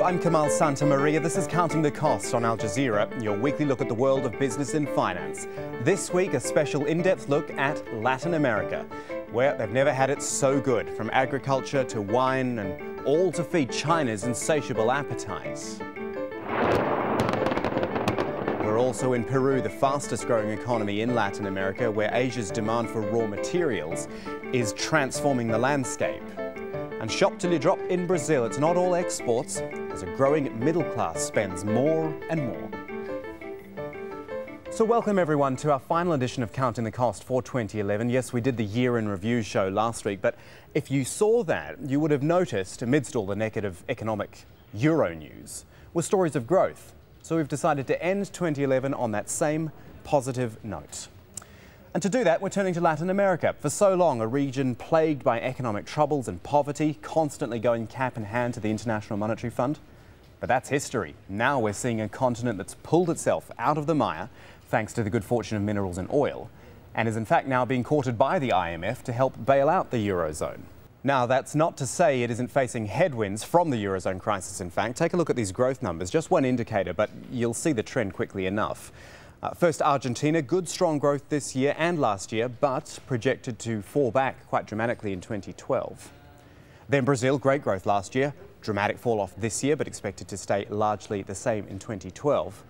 I'm Kamal Santamaria. This is Counting the Cost on Al Jazeera, your weekly look at the world of business and finance. This week, a special in-depth look at Latin America, where they've never had it so good, from agriculture to wine and all to feed China's insatiable appetite. We're also in Peru, the fastest growing economy in Latin America, where Asia's demand for raw materials is transforming the landscape. And shop till you drop in Brazil, it's not all exports, as a growing middle class spends more and more. So welcome everyone to our final edition of Counting the Cost for 2011. Yes, we did the year in review show last week, but if you saw that, you would have noticed, amidst all the negative economic Euro news, were stories of growth. So we've decided to end 2011 on that same positive note. And to do that, we're turning to Latin America. For so long, a region plagued by economic troubles and poverty, constantly going cap in hand to the International Monetary Fund. But that's history. Now we're seeing a continent that's pulled itself out of the mire, thanks to the good fortune of minerals and oil, and is in fact now being courted by the IMF to help bail out the Eurozone. Now, that's not to say it isn't facing headwinds from the Eurozone crisis, in fact. Take a look at these growth numbers, just one indicator, but you'll see the trend quickly enough. First, Argentina, good strong growth this year and last year, but projected to fall back quite dramatically in 2012. Then Brazil, great growth last year, dramatic fall off this year, but expected to stay largely the same in 2012.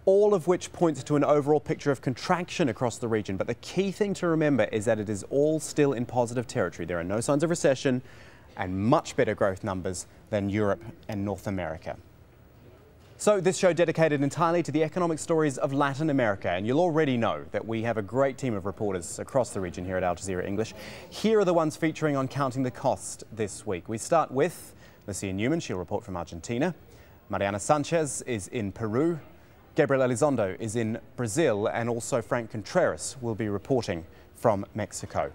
All of which points to an overall picture of contraction across the region. But the key thing to remember is that it is all still in positive territory. There are no signs of recession and much better growth numbers than Europe and North America. So this show dedicated entirely to the economic stories of Latin America, and you'll already know that we have a great team of reporters across the region here at Al Jazeera English. Here are the ones featuring on Counting the Cost this week. We start with Lucia Newman, she'll report from Argentina. Mariana Sanchez is in Peru. Gabriel Elizondo is in Brazil, and also Frank Contreras will be reporting from Mexico.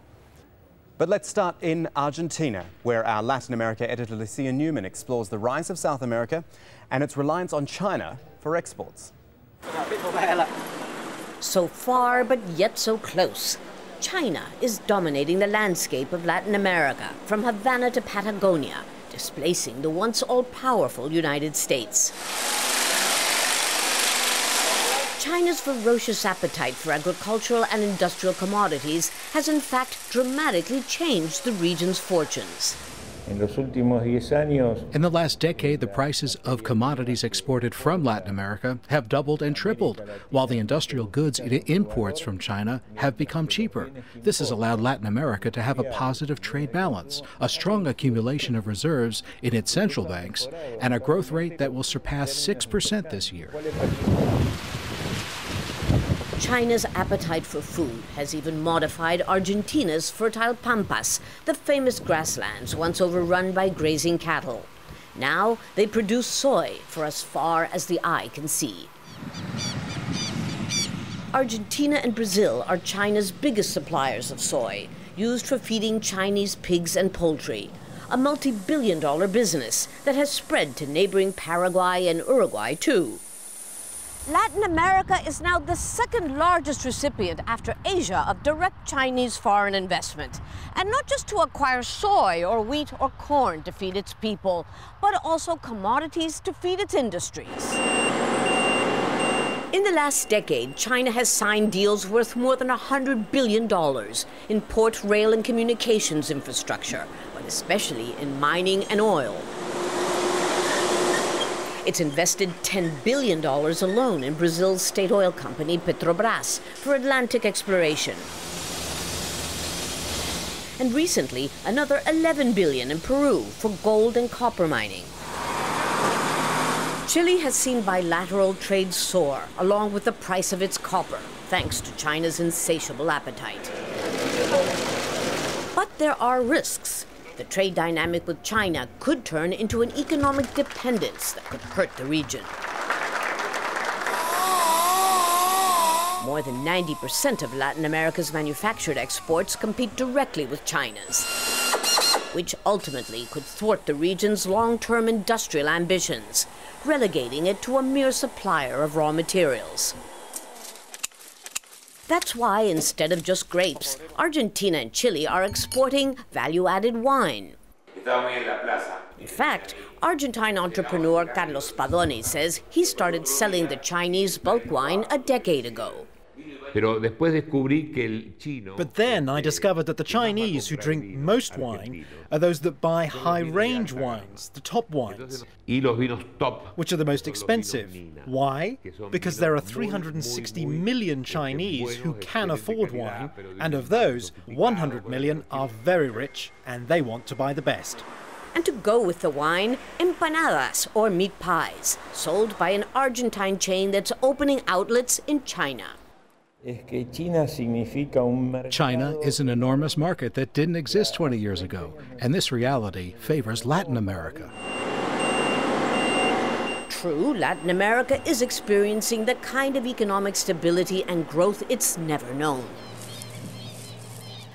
But let's start in Argentina, where our Latin America editor Lucia Newman explores the rise of South America and its reliance on China for exports. So far, but yet so close. China is dominating the landscape of Latin America, from Havana to Patagonia, displacing the once all-powerful United States. China's ferocious appetite for agricultural and industrial commodities has in fact dramatically changed the region's fortunes. In the last decade, the prices of commodities exported from Latin America have doubled and tripled, while the industrial goods it imports from China have become cheaper. This has allowed Latin America to have a positive trade balance, a strong accumulation of reserves in its central banks, and a growth rate that will surpass 6% this year. China's appetite for food has even modified Argentina's fertile pampas, the famous grasslands once overrun by grazing cattle. Now they produce soy for as far as the eye can see. Argentina and Brazil are China's biggest suppliers of soy, used for feeding Chinese pigs and poultry, a multi-billion-dollar business that has spread to neighboring Paraguay and Uruguay too. Latin America is now the second largest recipient after Asia of direct Chinese foreign investment. And not just to acquire soy or wheat or corn to feed its people, but also commodities to feed its industries. In the last decade, China has signed deals worth more than $100 billion in port, rail, and communications infrastructure, but especially in mining and oil. It's invested $10 billion alone in Brazil's state oil company Petrobras for Atlantic exploration. And recently, another $11 billion in Peru for gold and copper mining. Chile has seen bilateral trade soar, along with the price of its copper, thanks to China's insatiable appetite. But there are risks. The trade dynamic with China could turn into an economic dependence that could hurt the region. More than 90% of Latin America's manufactured exports compete directly with China's, which ultimately could thwart the region's long-term industrial ambitions, relegating it to a mere supplier of raw materials. That's why, instead of just grapes, Argentina and Chile are exporting value-added wine. In fact, Argentine entrepreneur Carlos Padoni says he started selling the Chinese bulk wine a decade ago. But then I discovered that the Chinese who drink most wine are those that buy high-range wines, the top wines, which are the most expensive. Why? Because there are 360 million Chinese who can afford wine, and of those, 100 million are very rich, and they want to buy the best. And to go with the wine, empanadas, or meat pies, sold by an Argentine chain that's opening outlets in China. China is an enormous market that didn't exist 20 years ago, and this reality favors Latin America. True, Latin America is experiencing the kind of economic stability and growth it's never known.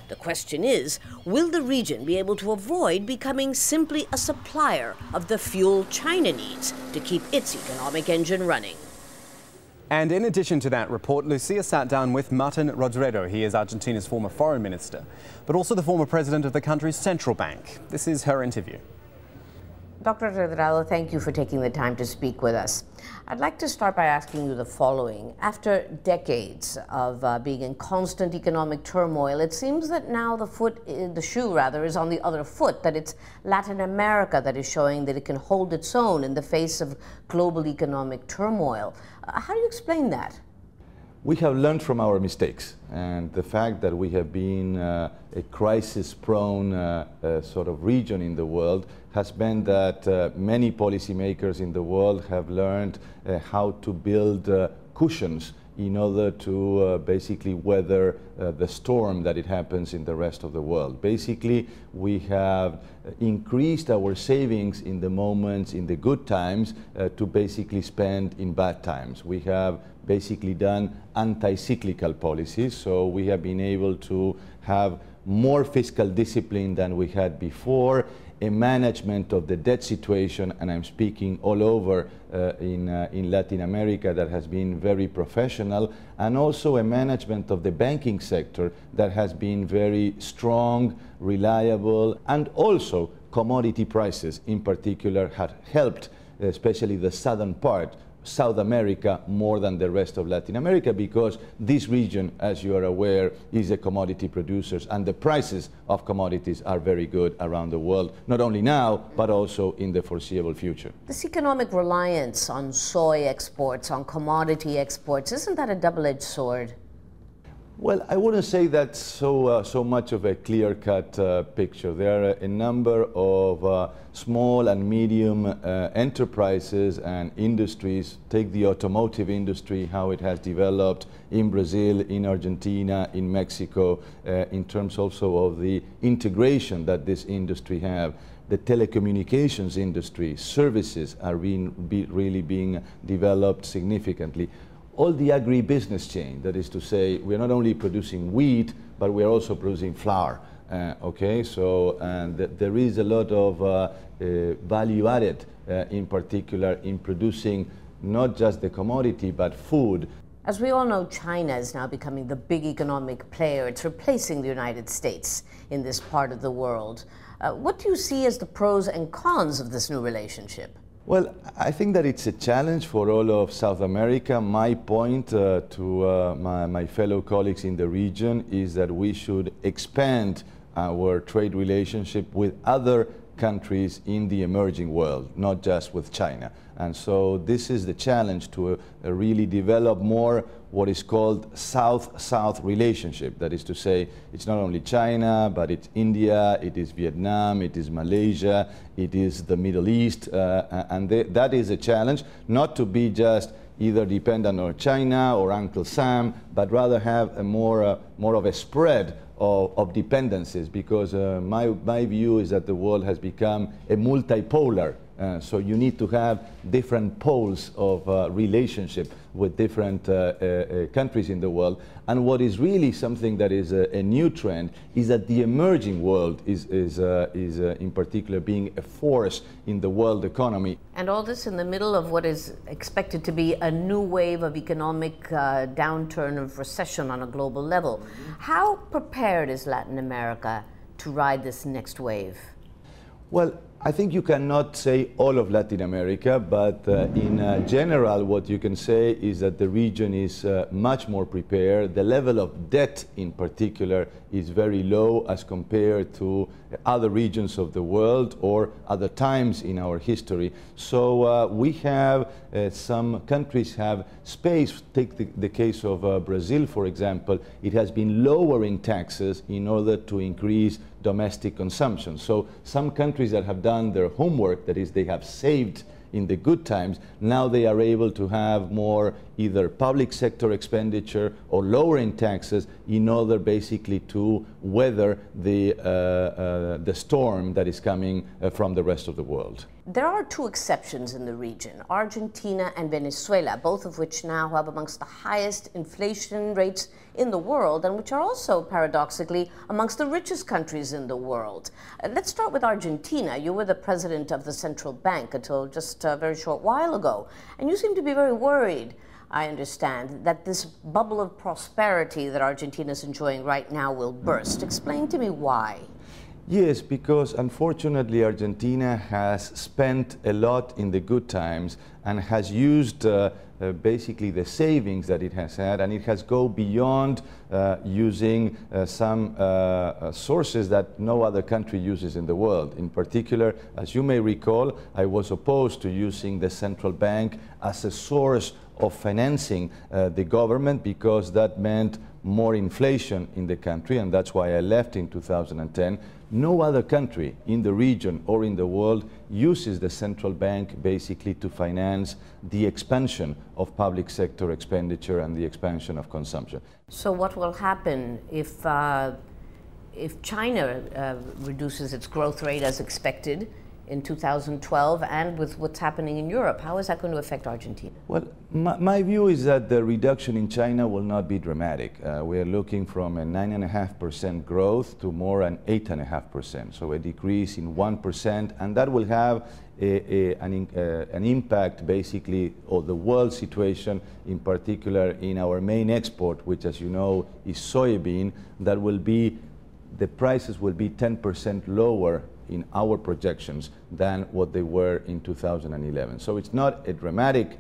The question is, will the region be able to avoid becoming simply a supplier of the fuel China needs to keep its economic engine running? And in addition to that report, Lucia sat down with Martin Rodrero. He is Argentina's former foreign minister, but also the former president of the country's central bank. This is her interview. Dr. Rodrero, thank you for taking the time to speak with us. I'd like to start by asking you the following. After decades of being in constant economic turmoil, it seems that now the shoe is on the other foot, that it's Latin America that is showing that it can hold its own in the face of global economic turmoil. How do you explain that? We have learned from our mistakes, and the fact that we have been a crisis-prone sort of region in the world has meant that many policymakers in the world have learned how to build cushions in order to basically weather the storm that it happens in the rest of the world. Basically, we have increased our savings in the moments, in the good times, to basically spend in bad times. We have basically done anti-cyclical policies, so we have been able to have more fiscal discipline than we had before, a management of the debt situation, and I'm speaking all over in Latin America, that has been very professional, and also a management of the banking sector that has been very strong, reliable, and also commodity prices in particular have helped, especially the southern part, South America, more than the rest of Latin America, because this region, as you are aware, is a commodity producer, and the prices of commodities are very good around the world, not only now, but also in the foreseeable future. This economic reliance on soy exports, on commodity exports, isn't that a double-edged sword? Well, I wouldn't say that's so much of a clear-cut picture. There are a number of small and medium enterprises and industries. Take the automotive industry, how it has developed in Brazil, in Argentina, in Mexico, in terms also of the integration that this industry have. The telecommunications industry, services are really being developed significantly. All the agribusiness chain, that is to say, we're not only producing wheat, but we're also producing flour. Okay, so there is a lot of value added, in particular, in producing not just the commodity, but food. As we all know, China is now becoming the big economic player. It's replacing the United States in this part of the world. What do you see as the pros and cons of this new relationship? Well, I think that it's a challenge for all of South America. My point to my fellow colleagues in the region is that we should expand our trade relationship with other countries in the emerging world, not just with China. And so this is the challenge, to really develop more what is called South-South relationship. That is to say, it's not only China, but it's India, it is Vietnam, it is Malaysia, it is the Middle East, and that is a challenge, not to be just either dependent on China or Uncle Sam, but rather have a more of a spread of dependencies, because my view is that the world has become a multipolar. So you need to have different poles of relationship with different countries in the world. And what is really something that is a new trend is that the emerging world is in particular being a force in the world economy. And all this in the middle of what is expected to be a new wave of economic downturn, of recession on a global level. How prepared is Latin America to ride this next wave? Well, I think you cannot say all of Latin America, but in general, what you can say is that the region is much more prepared. The level of debt in particular is very low as compared to other regions of the world or other times in our history. So we have, some countries have space. Take the case of Brazil, for example. It has been lowering taxes in order to increase domestic consumption. So some countries that have done their homework, that is, they have saved in the good times, now they are able to have more either public sector expenditure or lowering taxes in order basically to weather the storm that is coming from the rest of the world. There are two exceptions in the region, Argentina and Venezuela, both of which now have amongst the highest inflation rates in the world and which are also, paradoxically, amongst the richest countries in the world. Let's start with Argentina. You were the president of the central bank until just a very short while ago, and you seem to be very worried, I understand, that this bubble of prosperity that Argentina is enjoying right now will burst. Explain to me why. Yes, because unfortunately Argentina has spent a lot in the good times and has used basically the savings that it has had, and it has gone beyond using some sources that no other country uses in the world. In particular, as you may recall, I was opposed to using the central bank as a source of financing the government because that meant more inflation in the country, and that's why I left in 2010. No other country in the region or in the world uses the central bank basically to finance the expansion of public sector expenditure and the expansion of consumption. So what will happen if China reduces its growth rate as expected in 2012, and with what's happening in Europe? How is that going to affect Argentina? Well, my view is that the reduction in China will not be dramatic. We are looking from a 9.5% growth to more than 8.5%, so a decrease in 1%, and that will have an impact basically on the world situation, in particular in our main export, which, as you know, is soybean. That will be, the prices will be 10% lower in our projections than what they were in 2011. So it's not a dramatic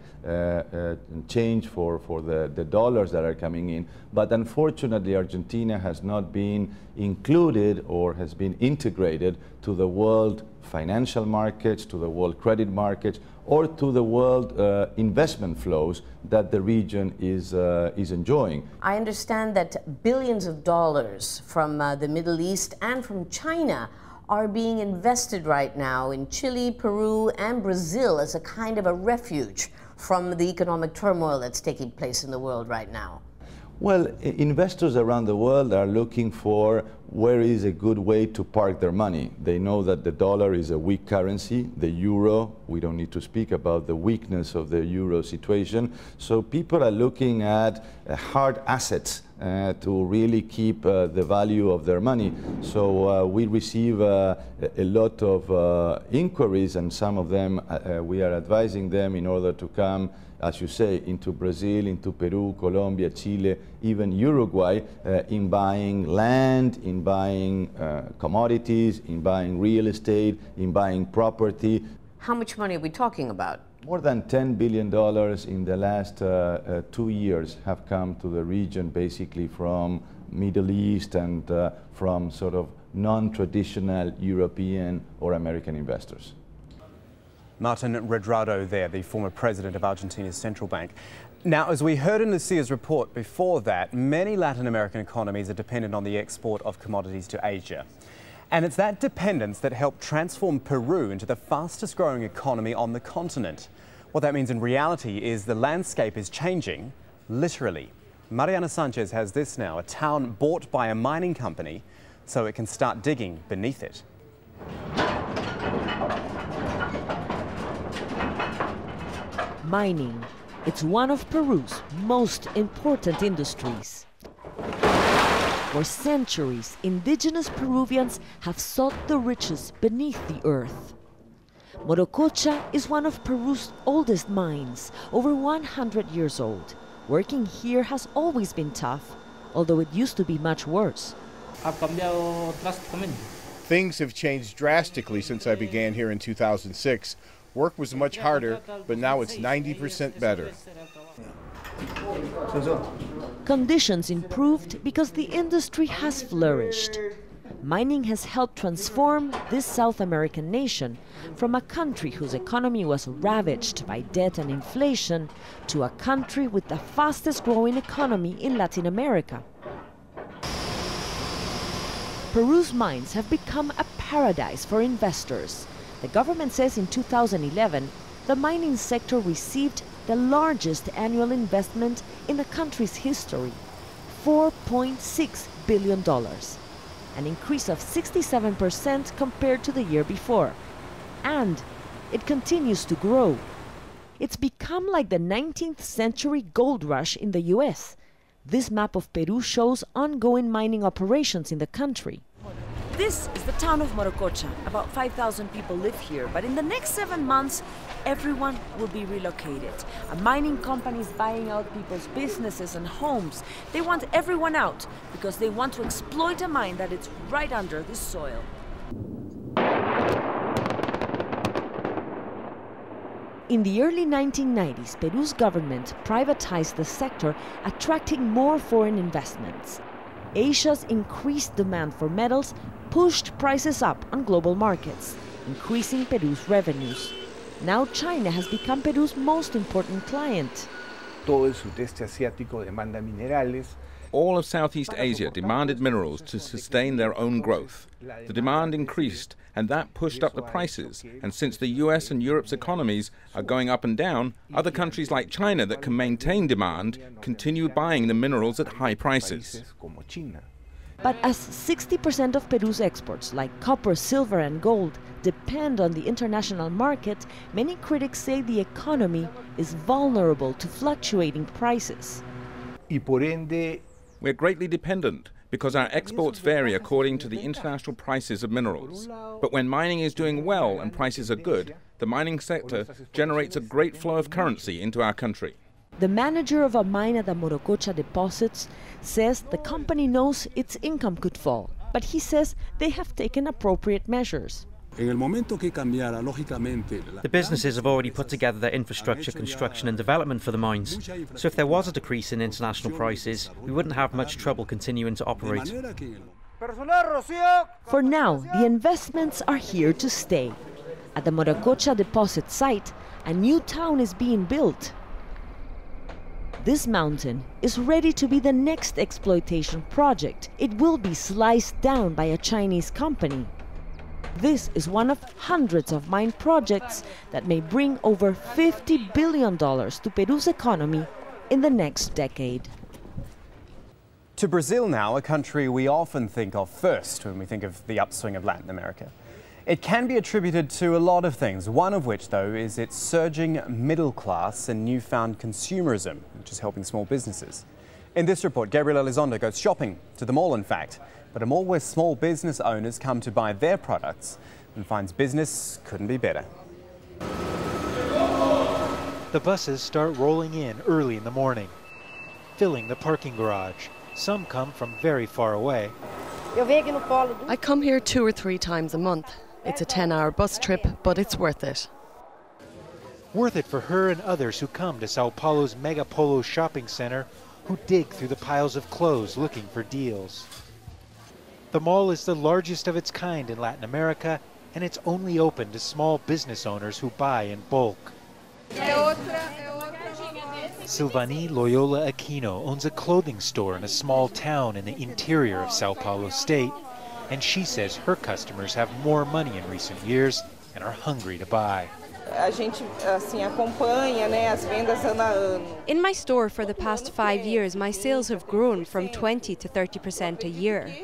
change for the dollars that are coming in, but unfortunately Argentina has not been included or has been integrated to the world financial markets, to the world credit markets, or to the world investment flows that the region is enjoying. I understand that billions of dollars from the Middle East and from China are being invested right now in Chile, Peru, and Brazil as a kind of a refuge from the economic turmoil that's taking place in the world right now. Well, investors around the world are looking for where is a good way to park their money. They know that the dollar is a weak currency, the euro, we don't need to speak about the weakness of the euro situation. So people are looking at hard assets to really keep the value of their money. So we receive a lot of inquiries, and some of them we are advising them in order to come, as you say, into Brazil, into Peru, Colombia, Chile, even Uruguay, in buying land, in buying commodities, in buying real estate, in buying property. How much money are we talking about? More than $10 billion in the last 2 years have come to the region, basically from Middle East and from sort of non-traditional European or American investors. Martin Redrado there, the former president of Argentina's central bank. Now, as we heard in Lucia's report before that, many Latin American economies are dependent on the export of commodities to Asia. And it's that dependence that helped transform Peru into the fastest growing economy on the continent. What that means in reality is the landscape is changing, literally. Mariana Sanchez has this now, a town bought by a mining company so it can start digging beneath it. Mining. It's one of Peru's most important industries. For centuries, indigenous Peruvians have sought the riches beneath the earth. Morococha is one of Peru's oldest mines, over 100 years old. Working here has always been tough, although it used to be much worse. Things have changed drastically since I began here in 2006. Work was much harder, but now it's 90% better. Conditions improved because the industry has flourished. Mining has helped transform this South American nation from a country whose economy was ravaged by debt and inflation to a country with the fastest growing economy in Latin America. Peru's mines have become a paradise for investors. The government says in 2011, the mining sector received the largest annual investment in the country's history, $4.6 billion, an increase of 67% compared to the year before. And it continues to grow. It's become like the 19th century gold rush in the US. This map of Peru shows ongoing mining operations in the country. This is the town of Morococha. About 5,000 people live here, but in the next 7 months, everyone will be relocated. A mining company is buying out people's businesses and homes. They want everyone out because they want to exploit a mine that is right under the soil. In the early 1990s, Peru's government privatized the sector, attracting more foreign investments. Asia's increased demand for metals pushed prices up on global markets, increasing Peru's revenues. Now China has become Peru's most important client. All of Southeast Asia demanded minerals to sustain their own growth. The demand increased, and that pushed up the prices. And since the US and Europe's economies are going up and down, other countries like China that can maintain demand continue buying the minerals at high prices. But as 60% of Peru's exports, like copper, silver and gold, depend on the international market, many critics say the economy is vulnerable to fluctuating prices. We're greatly dependent because our exports vary according to the international prices of minerals. But when mining is doing well and prices are good, the mining sector generates a great flow of currency into our country. The manager of a mine at the Morococha deposits says the company knows its income could fall, but he says they have taken appropriate measures. The businesses have already put together their infrastructure, construction and development for the mines. So if there was a decrease in international prices, we wouldn't have much trouble continuing to operate. For now, the investments are here to stay. At the Morococha deposit site, a new town is being built. This mountain is ready to be the next exploitation project. It will be sliced down by a Chinese company. This is one of hundreds of mine projects that may bring over $50 billion to Peru's economy in the next decade. To Brazil now, a country we often think of first when we think of the upswing of Latin America. It can be attributed to a lot of things, one of which, though, is its surging middle class and newfound consumerism, which is helping small businesses. In this report, Gabriel Elizondo goes shopping to the mall, in fact, but a mall where small business owners come to buy their products and finds business couldn't be better. The buses start rolling in early in the morning, filling the parking garage. Some come from very far away. I come here 2 or 3 times a month. It's a 10-hour bus trip, but it's worth it. Worth it for her and others who come to Sao Paulo's Mega Polo shopping center, who dig through the piles of clothes looking for deals. The mall is the largest of its kind in Latin America, and it's only open to small business owners who buy in bulk. Silvani Loyola Aquino owns a clothing store in a small town in the interior of Sao Paulo state, and she says her customers have more money in recent years and are hungry to buy. In my store for the past 5 years, my sales have grown from 20 to 30% a year.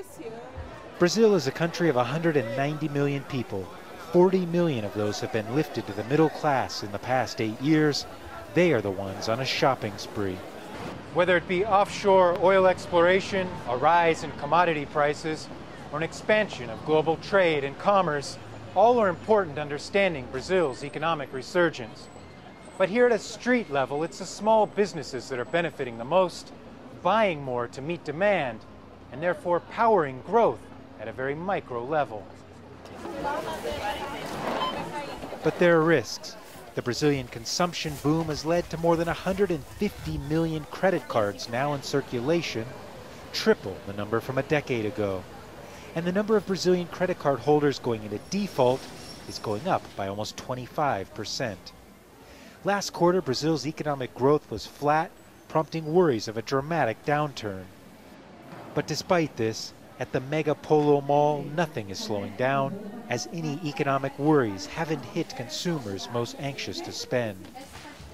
Brazil is a country of 190 million people. 40 million of those have been lifted to the middle class in the past 8 years. They are the ones on a shopping spree. Whether it be offshore oil exploration, a rise in commodity prices, or an expansion of global trade and commerce, all are important to understanding Brazil's economic resurgence. But here at a street level, it's the small businesses that are benefiting the most, buying more to meet demand, and therefore powering growth at a very micro level. But there are risks. The Brazilian consumption boom has led to more than 150 million credit cards now in circulation, triple the number from a decade ago. And the number of Brazilian credit card holders going into default is going up by almost 25%. Last quarter, Brazil's economic growth was flat, prompting worries of a dramatic downturn. But despite this, at the Mega Polo Mall, nothing is slowing down, as any economic worries haven't hit consumers most anxious to spend.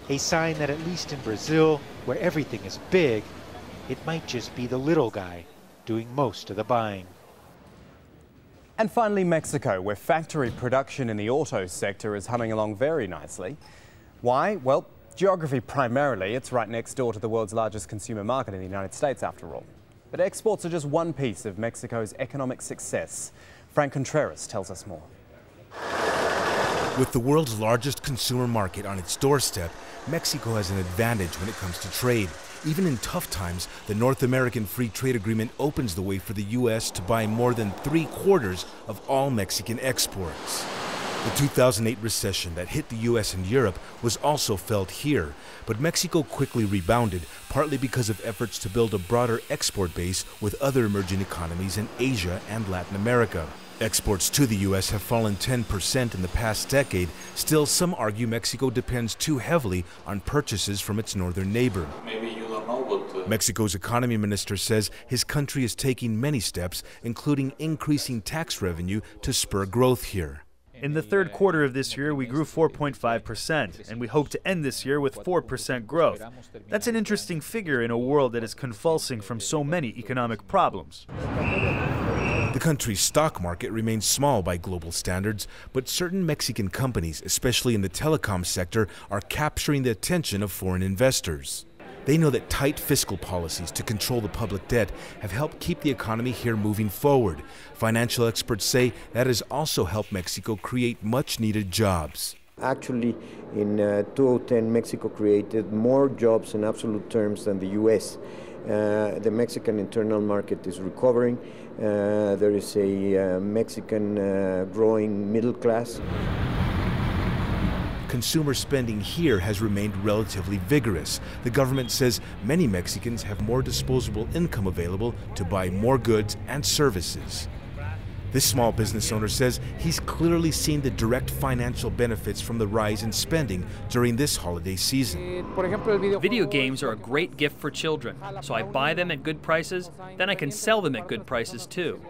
A sign that at least in Brazil, where everything is big, it might just be the little guy doing most of the buying. And finally, Mexico, where factory production in the auto sector is humming along very nicely. Why? Well, geography primarily. It's right next door to the world's largest consumer market in the United States, after all. But exports are just one piece of Mexico's economic success. Frank Contreras tells us more. With the world's largest consumer market on its doorstep, Mexico has an advantage when it comes to trade. Even in tough times, the North American Free Trade Agreement opens the way for the U.S. to buy more than 3/4 of all Mexican exports. The 2008 recession that hit the U.S. and Europe was also felt here, but Mexico quickly rebounded, partly because of efforts to build a broader export base with other emerging economies in Asia and Latin America. Exports to the U.S. have fallen 10% in the past decade. Still, some argue Mexico depends too heavily on purchases from its northern neighbor. Maybe you don't know, but Mexico's economy minister says his country is taking many steps, including increasing tax revenue to spur growth here. In the third quarter of this year, we grew 4.5%, and we hope to end this year with 4% growth. That's an interesting figure in a world that is convulsing from so many economic problems. The country's stock market remains small by global standards, but certain Mexican companies, especially in the telecom sector, are capturing the attention of foreign investors. They know that tight fiscal policies to control the public debt have helped keep the economy here moving forward. Financial experts say that has also helped Mexico create much-needed jobs. Actually, in 2010, Mexico created more jobs in absolute terms than the U.S. The Mexican internal market is recovering. There is a Mexican growing middle class. Consumer spending here has remained relatively vigorous. The government says many Mexicans have more disposable income available to buy more goods and services. This small business owner says he's clearly seen the direct financial benefits from the rise in spending during this holiday season. Video games are a great gift for children, so I buy them at good prices, then I can sell them at good prices too.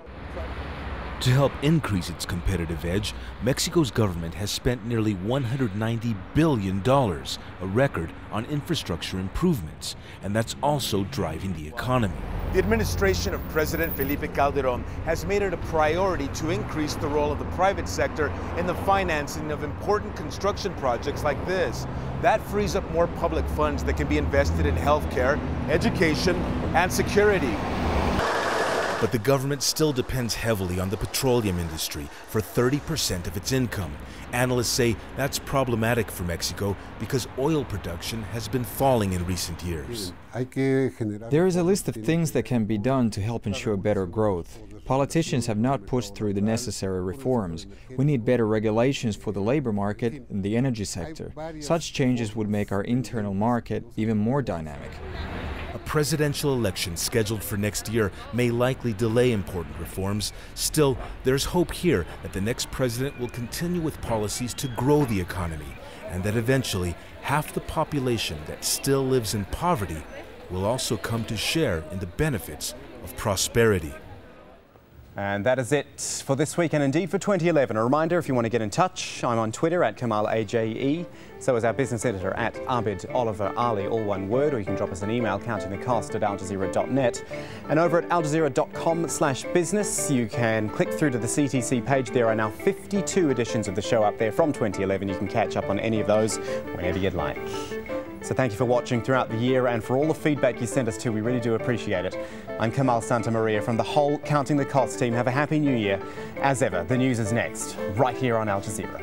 To help increase its competitive edge, Mexico's government has spent nearly $190 billion, a record, on infrastructure improvements, and that's also driving the economy. The administration of President Felipe Calderón has made it a priority to increase the role of the private sector in the financing of important construction projects like this. That frees up more public funds that can be invested in healthcare, education, and security. But the government still depends heavily on the petroleum industry for 30% of its income. Analysts say that's problematic for Mexico because oil production has been falling in recent years. There is a list of things that can be done to help ensure better growth. Politicians have not pushed through the necessary reforms. We need better regulations for the labor market and the energy sector. Such changes would make our internal market even more dynamic. A presidential election scheduled for next year may likely delay important reforms. Still, there's hope here that the next president will continue with policies to grow the economy, and that eventually half the population that still lives in poverty will also come to share in the benefits of prosperity. And that is it for this week and indeed for 2011. A reminder, if you want to get in touch, I'm on Twitter at KamalAJE. So is our business editor at Abid Oliver Ali, all one word, or you can drop us an email, countingthecost@aljazeera.net. And over at aljazeera.com/business, you can click through to the CTC page. There are now 52 editions of the show up there from 2011. You can catch up on any of those whenever you'd like. So thank you for watching throughout the year and for all the feedback you sent us to. We really do appreciate it. I'm Kamal Santamaria from the whole Counting the Cost team. Have a happy new year. As ever, the news is next, right here on Al Jazeera.